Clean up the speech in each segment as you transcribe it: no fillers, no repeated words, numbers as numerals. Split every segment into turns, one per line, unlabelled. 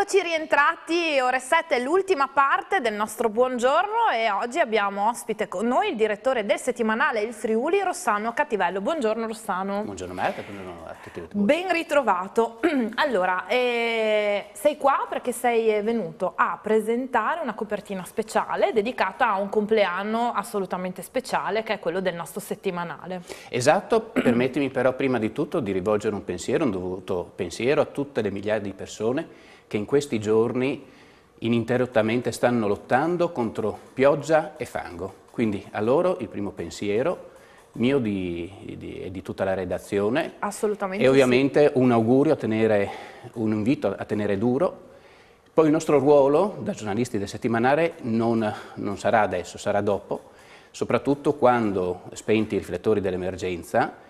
Eccoci rientrati, ore 7, l'ultima parte del nostro buongiorno, e oggi abbiamo ospite con noi il direttore del settimanale Il Friuli, Rossano Cattivello. Buongiorno Rossano.
Buongiorno Marta, buongiorno a tutti e tutti voi.
Ben ritrovato. Allora, sei qua perché sei venuto a presentare una copertina speciale dedicata a un compleanno assolutamente speciale, che è quello del nostro settimanale.
Esatto, permettimi però prima di tutto di rivolgere un dovuto pensiero a tutte le migliaia di persone che in questi giorni ininterrottamente stanno lottando contro pioggia e fango. Quindi a loro il primo pensiero mio e di tutta la redazione.
Assolutamente.
E ovviamente sì, un augurio, un invito a tenere duro. Poi il nostro ruolo da giornalisti del settimanale non sarà adesso, sarà dopo, soprattutto quando, spenti i riflettori dell'emergenza,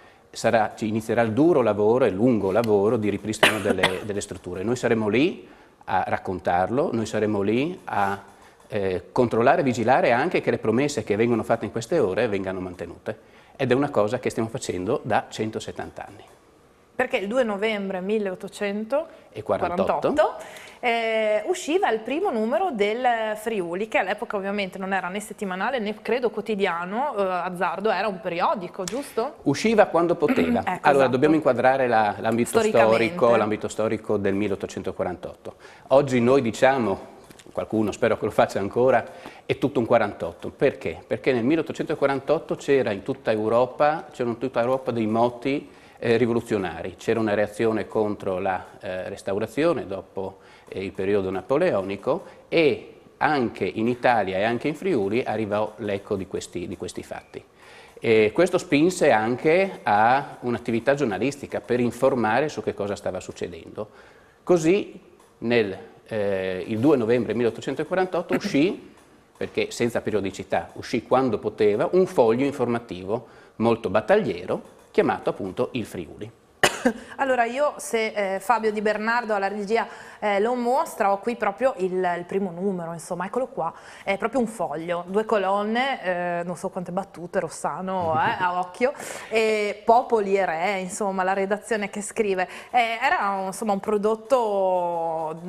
inizierà il duro lavoro e lungo lavoro di ripristino delle strutture. Noi saremo lì a raccontarlo, noi saremo lì a controllare e vigilare anche che le promesse che vengono fatte in queste ore vengano mantenute. Ed è una cosa che stiamo facendo da 170 anni.
Perché il 2 novembre 1848 usciva il primo numero del Friuli, che all'epoca ovviamente non era né settimanale né credo quotidiano, azzardo, era un periodico, giusto?
Usciva quando poteva.
Ecco,
allora
esatto.
Dobbiamo inquadrare l'ambito storico del 1848. Oggi noi diciamo, qualcuno spero che lo faccia ancora, è tutto un 48. Perché? Perché nel 1848 c'erano in tutta Europa dei moti rivoluzionari. C'era una reazione contro la restaurazione dopo il periodo napoleonico, e anche in Italia e anche in Friuli arrivò l'eco di questi fatti. E questo spinse anche a un'attività giornalistica per informare su che cosa stava succedendo. Così il 2 novembre 1848 uscì, perché senza periodicità, uscì quando poteva, un foglio informativo molto battagliero chiamato appunto Il Friuli.
Allora io, se Fabio Di Bernardo alla regia lo mostra, ho qui proprio il primo numero, insomma, eccolo qua, è proprio un foglio, 2 colonne, non so quante battute, Rossano, a occhio, Popoli e Re, insomma, la redazione che scrive. Era insomma un prodotto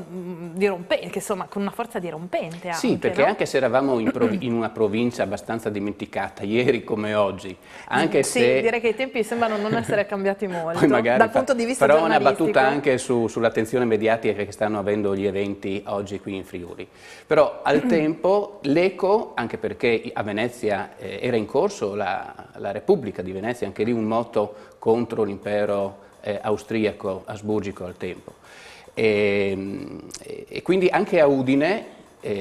dirompente, insomma, con una forza dirompente anche,
sì, perché
no?
anche se eravamo in una provincia abbastanza dimenticata, ieri come oggi, anche
sì,
se...
direi che i tempi sembrano non essere cambiati molto.
Poi magari
dal punto di vista
farò
giornalistico.
una battuta anche sull'attenzione mediatica che stanno avendo gli eventi oggi qui in Friuli. Però al tempo l'eco, anche perché a Venezia era in corso la Repubblica di Venezia, anche lì un moto contro l'impero austriaco, asburgico al tempo. E quindi anche a Udine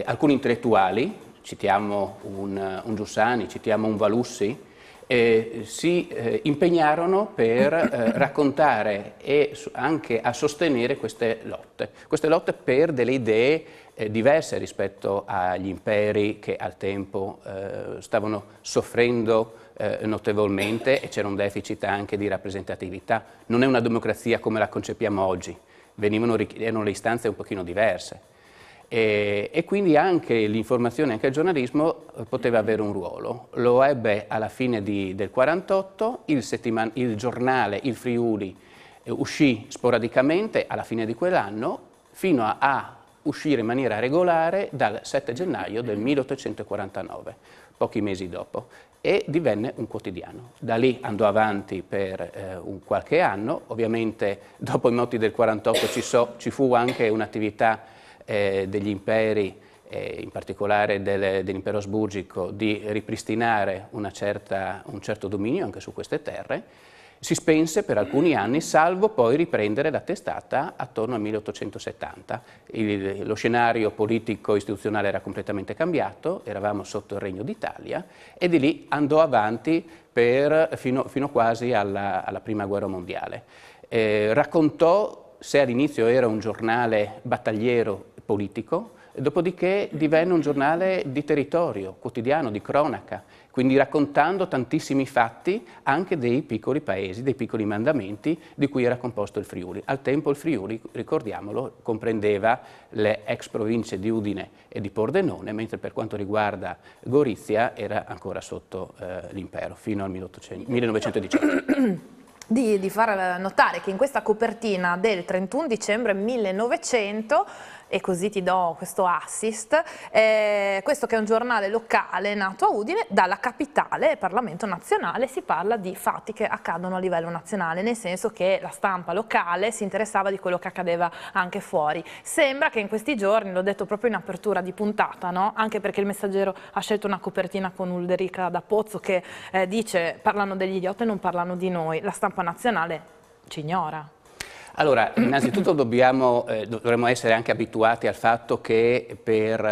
alcuni intellettuali, citiamo un Giussani, citiamo un Valussi, si impegnarono per raccontare e anche a sostenere queste lotte per delle idee diverse rispetto agli imperi che al tempo stavano soffrendo notevolmente, e c'era un deficit anche di rappresentatività. Non è una democrazia come la concepiamo oggi, erano le istanze un pochino diverse. E quindi anche l'informazione, anche il giornalismo poteva avere un ruolo. Lo ebbe alla fine del 48, il giornale Il Friuli uscì sporadicamente alla fine di quell'anno, fino a uscire in maniera regolare dal 7 gennaio del 1849, pochi mesi dopo, e divenne un quotidiano. Da lì andò avanti per qualche anno. Ovviamente dopo i moti del 48 ci fu anche un'attività degli imperi, in particolare dell'impero asburgico, di ripristinare un certo dominio anche su queste terre. Si spense per alcuni anni, salvo poi riprendere la testata attorno al 1870. Lo scenario politico istituzionale era completamente cambiato, eravamo sotto il Regno d'Italia, e di lì andò avanti fino quasi alla Prima Guerra Mondiale. Raccontò, se all'inizio era un giornale battagliero politico, dopodiché divenne un giornale di territorio, quotidiano, di cronaca, quindi raccontando tantissimi fatti anche dei piccoli paesi, dei piccoli mandamenti di cui era composto il Friuli. Al tempo il Friuli, ricordiamolo, comprendeva le ex province di Udine e di Pordenone, mentre per quanto riguarda Gorizia era ancora sotto l'impero, fino al 1918.
Di far notare che in questa copertina del 31 dicembre 1900 e così ti do questo assist. Questo che è un giornale locale nato a Udine, dalla capitale, Parlamento nazionale, si parla di fatti che accadono a livello nazionale, nel senso che la stampa locale si interessava di quello che accadeva anche fuori. Sembra che in questi giorni, l'ho detto proprio in apertura di puntata, no? Anche perché il Messaggero ha scelto una copertina con Ulrica da Pozzo che dice parlano degli idioti e non parlano di noi, la stampa nazionale ci ignora.
Allora, innanzitutto dovremmo essere anche abituati al fatto che per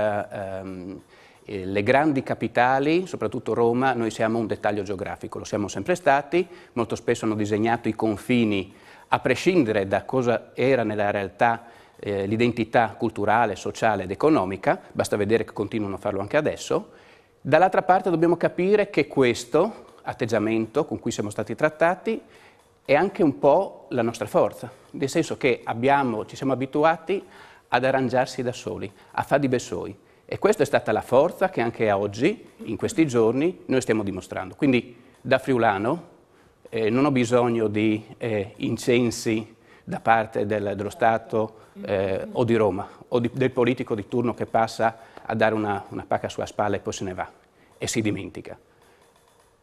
le grandi capitali, soprattutto Roma, noi siamo un dettaglio geografico, lo siamo sempre stati, molto spesso hanno disegnato i confini a prescindere da cosa era nella realtà l'identità culturale, sociale ed economica, basta vedere che continuano a farlo anche adesso. Dall'altra parte dobbiamo capire che questo atteggiamento con cui siamo stati trattati è anche un po' la nostra forza, nel senso che ci siamo abituati ad arrangiarsi da soli, a fare di bessoi. E questa è stata la forza che anche oggi, in questi giorni, noi stiamo dimostrando. Quindi da friulano non ho bisogno di incensi da parte dello Stato o di Roma, o del politico di turno che passa a dare una pacca sulla spalla e poi se ne va e si dimentica.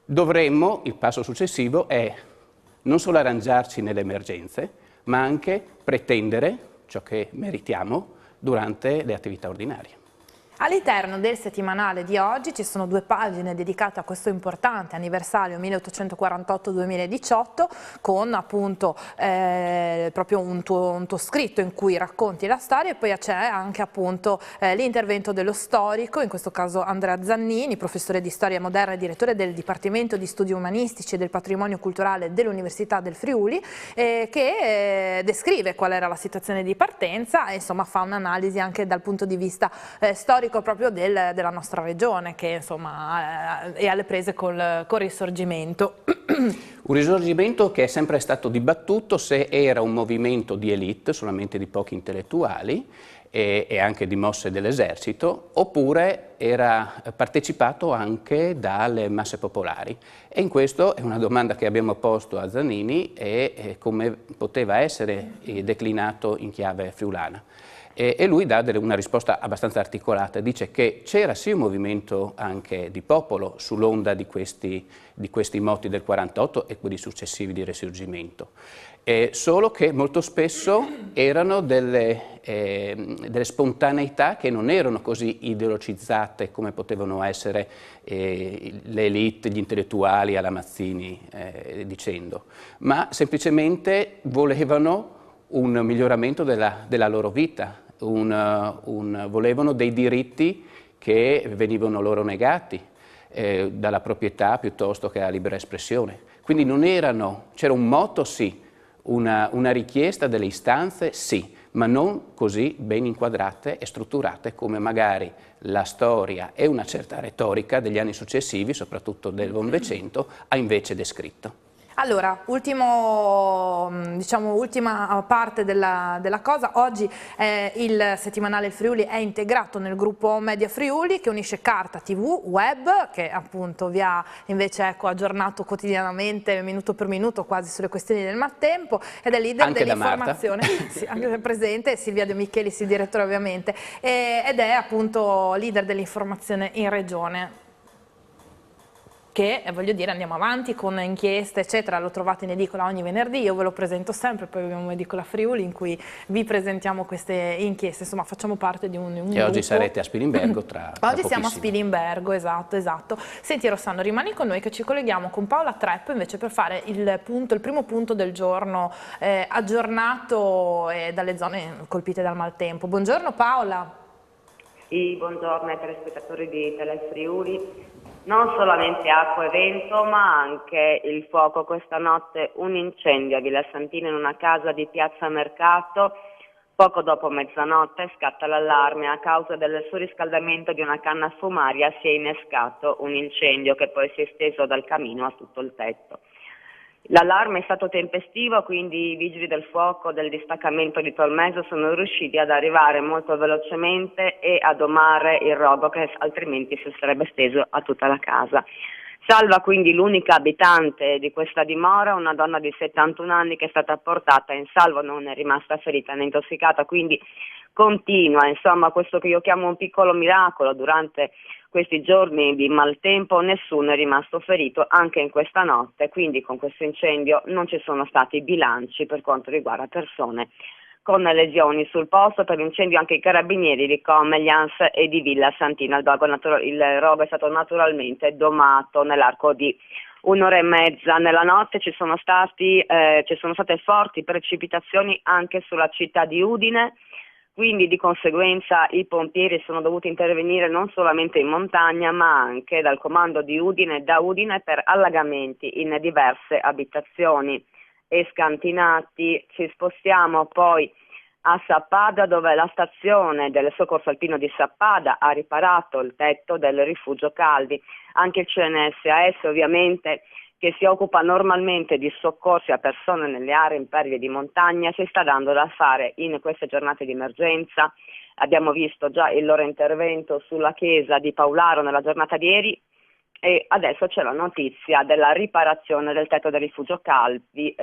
Il passo successivo è non solo arrangiarci nelle emergenze, ma anche pretendere ciò che meritiamo durante le attività ordinarie.
All'interno del settimanale di oggi ci sono 2 pagine dedicate a questo importante anniversario 1848-2018 con appunto proprio un tuo scritto in cui racconti la storia, e poi c'è anche appunto l'intervento dello storico, in questo caso Andrea Zannini, professore di storia moderna e direttore del Dipartimento di Studi Umanistici e del Patrimonio Culturale dell'Università del Friuli, che descrive qual era la situazione di partenza e insomma fa un'analisi anche dal punto di vista storico proprio della nostra regione, che insomma è alle prese col Risorgimento.
Un Risorgimento che è sempre stato dibattuto se era un movimento di elite, solamente di pochi intellettuali e anche di mosse dell'esercito, oppure era partecipato anche dalle masse popolari. E in questo è una domanda che abbiamo posto a Zannini e come poteva essere declinato in chiave friulana. E lui dà una risposta abbastanza articolata, dice che c'era sì un movimento anche di popolo sull'onda di questi moti del 48 e quelli successivi di Risorgimento, solo che molto spesso erano delle spontaneità che non erano così ideologizzate come potevano essere le elite, gli intellettuali alla Mazzini dicendo, ma semplicemente volevano un miglioramento della loro vita, volevano dei diritti che venivano loro negati, dalla proprietà piuttosto che alla libera espressione. Quindi c'era un motto sì, una richiesta delle istanze sì, ma non così ben inquadrate e strutturate come magari la storia e una certa retorica degli anni successivi, soprattutto del Novecento, ha invece descritto.
Allora, ultima parte della cosa, oggi il settimanale Il Friuli è integrato nel gruppo Media Friuli che unisce carta, TV, web, che appunto vi ha invece aggiornato quotidianamente, minuto per minuto, quasi sulle questioni del maltempo, ed è leader dell'informazione, sì, anche presente, Silvia De Michelis, il direttore ovviamente, ed è appunto leader dell'informazione in regione. Che voglio dire, andiamo avanti con inchieste eccetera, lo trovate in edicola ogni venerdì, io ve lo presento sempre, poi abbiamo un'edicola Friuli in cui vi presentiamo queste inchieste, insomma facciamo parte di un
e
gruppo.
Oggi sarete a Spilimbergo tra
Oggi siamo a Spilimbergo, esatto. Senti Rossano, rimani con noi che ci colleghiamo con Paola Trepp invece per fare il primo punto del giorno aggiornato dalle zone colpite dal maltempo. Buongiorno Paola.
Sì, buongiorno ai telespettatori di Tele Friuli. Non solamente acqua e vento, ma anche il fuoco. Questa notte un incendio a Villa Santina in una casa di Piazza Mercato. Poco dopo mezzanotte scatta l'allarme. A causa del surriscaldamento di una canna fumaria si è innescato un incendio che poi si è esteso dal camino a tutto il tetto. L'allarme è stato tempestivo, quindi i vigili del fuoco del distaccamento di Tolmeso sono riusciti ad arrivare molto velocemente e a domare il rogo che altrimenti si sarebbe esteso a tutta la casa. Salva quindi l'unica abitante di questa dimora, una donna di 71 anni che è stata portata in salvo, non è rimasta ferita né intossicata, quindi continua, insomma, questo che io chiamo un piccolo miracolo. Durante questi giorni di maltempo nessuno è rimasto ferito anche in questa notte, quindi con questo incendio non ci sono stati bilanci per quanto riguarda persone con lesioni sul posto. Per l'incendio anche i carabinieri di Comeglians e di Villa Santina. Il rogo è stato naturalmente domato nell'arco di un'ora e mezza. Nella notte ci sono state forti precipitazioni anche sulla città di Udine, quindi di conseguenza i pompieri sono dovuti intervenire non solamente in montagna ma anche dal comando di Udine e da Udine per allagamenti in diverse abitazioni e scantinati. Ci spostiamo poi a Sappada, dove la stazione del soccorso alpino di Sappada ha riparato il tetto del rifugio Calvi. Anche il CNSAS ovviamente, che si occupa normalmente di soccorsi a persone nelle aree impervie di montagna, si sta dando da fare in queste giornate di emergenza. Abbiamo visto già il loro intervento sulla chiesa di Paolaro nella giornata di ieri e adesso c'è la notizia della riparazione del tetto del rifugio Calvi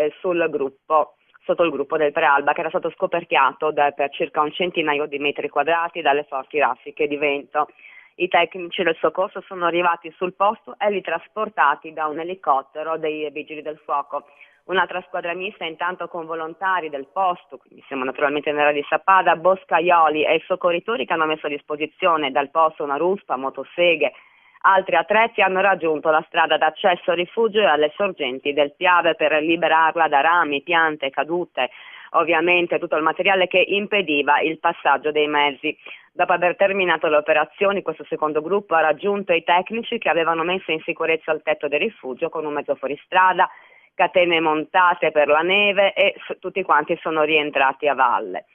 sotto il gruppo del Prealba, che era stato scoperchiato per circa un centinaio di metri quadrati dalle forti raffiche di vento. I tecnici del soccorso sono arrivati sul posto e li trasportati da un elicottero dei Vigili del Fuoco. Un'altra squadra mista intanto con volontari del posto, quindi siamo naturalmente nell'area di Sappada, boscaioli e soccorritori che hanno messo a disposizione dal posto una ruspa, motoseghe. Altri attrezzi hanno raggiunto la strada d'accesso al rifugio e alle sorgenti del Piave per liberarla da rami, piante cadute, ovviamente tutto il materiale che impediva il passaggio dei mezzi. Dopo aver terminato le operazioni, questo secondo gruppo ha raggiunto i tecnici che avevano messo in sicurezza il tetto del rifugio con un mezzo fuoristrada, catene montate per la neve e tutti quanti sono rientrati a valle.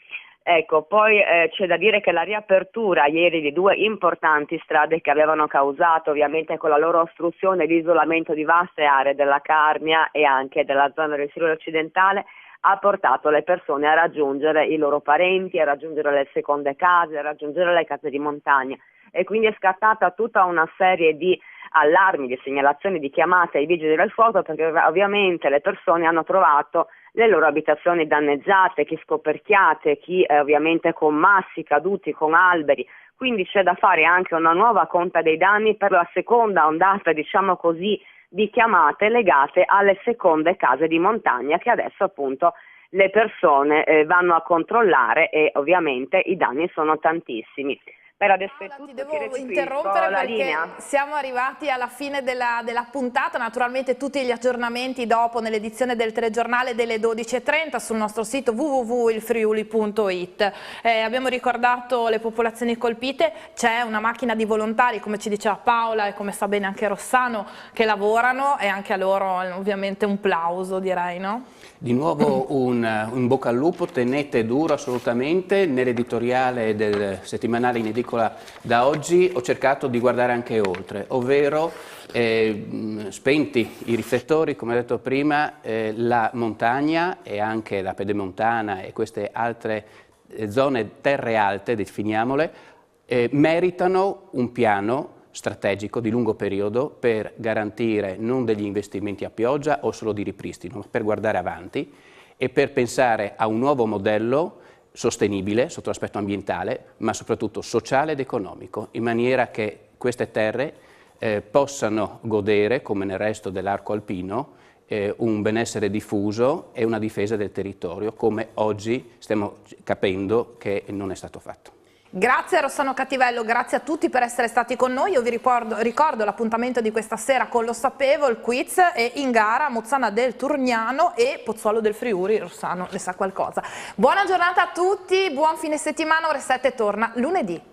Ecco, poi c'è da dire che la riapertura ieri di due importanti strade che avevano causato ovviamente con la loro ostruzione l'isolamento di vaste aree della Carnia e anche della zona del Friuli occidentale ha portato le persone a raggiungere i loro parenti, a raggiungere le seconde case, a raggiungere le case di montagna e quindi è scattata tutta una serie di allarmi, di segnalazioni, di chiamate ai vigili del fuoco perché ovviamente le persone hanno trovato le loro abitazioni danneggiate, chi scoperchiate, chi ovviamente con massi caduti, con alberi, quindi c'è da fare anche una nuova conta dei danni per la seconda ondata, diciamo così, di chiamate legate alle seconde case di montagna che adesso appunto le persone vanno a controllare e ovviamente i danni sono tantissimi. Per adesso è tutto,
ti devo interrompere perché
linea.
Siamo arrivati alla fine della puntata, naturalmente tutti gli aggiornamenti dopo nell'edizione del telegiornale delle 12:30 sul nostro sito www.ilfriuli.it. Abbiamo ricordato le popolazioni colpite, c'è una macchina di volontari come ci diceva Paola e come sa bene anche Rossano che lavorano e anche a loro ovviamente un plauso direi, no?
Di nuovo un bocca al lupo, tenete duro assolutamente. Nell'editoriale del settimanale in edicola da oggi ho cercato di guardare anche oltre, ovvero spenti i riflettori, come ho detto prima, la montagna e anche la pedemontana e queste altre zone terre alte, definiamole, meritano un piano strategico di lungo periodo per garantire non degli investimenti a pioggia o solo di ripristino, ma per guardare avanti e per pensare a un nuovo modello sostenibile sotto l'aspetto ambientale, ma soprattutto sociale ed economico, in maniera che queste terre possano godere, come nel resto dell'arco alpino, un benessere diffuso e una difesa del territorio, come oggi stiamo capendo che non è stato fatto.
Grazie a Rossano Cattivello, grazie a tutti per essere stati con noi. Io vi ricordo l'appuntamento di questa sera con Lo Sapevo, il quiz e in gara Mozzana del Turgnano e Pozzuolo del Friuli. Rossano ne sa qualcosa. Buona giornata a tutti, buon fine settimana, ore 7 torna lunedì.